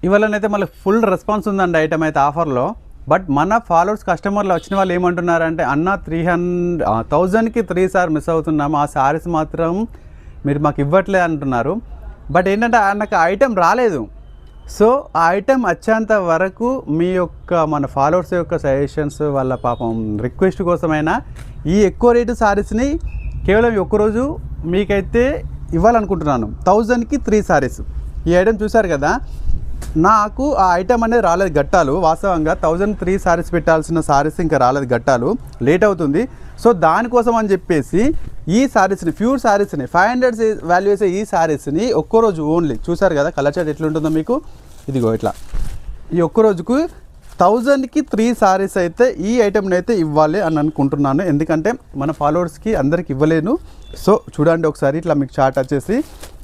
ఇవాళనైతే మళ్ళీ full response ఉందండి item అయితే ఆఫర్లో. బట్ మన ఫాలోవర్స్ కస్టమర్లు వచ్చిన వాళ్ళు ఏమంటున్నారంటే అన్న 1000కి 3 సార్ మిస్ అవుతున్నాము, ఆ సారీస్ మాత్రం మీరు మాకు ఇవ్వట్లేదు అంటున్నారు. బట్ ఏంటంటే నాకు ఐటమ్ రాలేదు. సో ఆ ఐటమ్ వచ్చేంత వరకు మీ యొక్క మన ఫాలోవర్స్ యొక్క సజెషన్స్ వాళ్ళ పాపం రిక్వెస్ట్ కోసమైనా ఈ ఎక్కువ రేటు సారీస్ని కేవలం ఒక్కరోజు మీకైతే ఇవ్వాలనుకుంటున్నాను. 1000కి 3 సారీస్. ఈ ఐటమ్ చూసారు కదా, నాకు ఆ ఐటమ్ అనేది రాలేదు గట్టాలు. వాస్తవంగా 1003 సారీస్ పెట్టాల్సిన సారీస్ ఇంకా రాలేదు గట్టాలు, లేట్ అవుతుంది. సో దానికోసం అని చెప్పేసి ఈ సారీస్ని ప్యూర్ సారీస్ని 500 వాల్యూ వేసే ఈ సారీస్ని ఒక్కరోజు ఓన్లీ చూసారు కదా కలర్ చార్ట్ ఎట్లుంటుందో మీకు, ఇదిగో ఇట్లా ఈ ఒక్కరోజుకు 1000కి 3 సారీస్ అయితే ఈ ఐటమ్ని అయితే ఇవ్వాలి అని అనుకుంటున్నాను. ఎందుకంటే మన ఫాలోవర్స్కి అందరికి ఇవ్వలేను. సో చూడండి ఒకసారి ఇట్లా మీకు చార్ట్ వచ్చేసి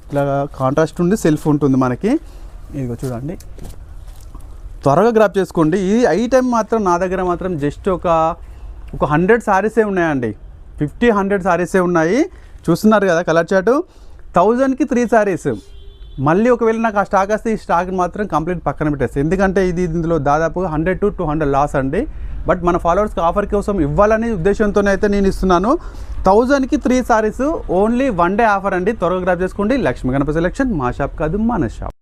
ఇట్లా కాంట్రాస్ట్ ఉండి సెల్ఫ్ ఉంటుంది మనకి. ఇదిగో చూడండి, త్వరగా గ్రాప్ చేసుకోండి. ఈ ఐటమ్ మాత్రం నా దగ్గర మాత్రం జస్ట్ ఒక 100 సారీసే ఉన్నాయండి. 50-100 సారీసే ఉన్నాయి. చూస్తున్నారు కదా కలర్ చార్టు. 1000కి 3 సారీస్. మళ్ళీ ఒకవేళ నాకు ఆ స్టాక్ వస్తే ఈ స్టాక్ మాత్రం కంప్లీట్ పక్కన పెట్టేస్తాయి. ఎందుకంటే ఇందులో దాదాపుగా 100 to 200 లాస్ అండి. బట్ మన ఫాలోవర్స్కి ఆఫర్ కోసం ఇవ్వాలనే ఉద్దేశంతోనే అయితే నేను ఇస్తున్నాను. 1000కి 3 సారీస్ ఓన్లీ 1 డే ఆఫర్ అండి. త్వరగా గ్రాప్ చేసుకోండి. లక్ష్మీ గణపతి సెలెక్షన్ మా షాప్ కాదు, మన షాప్.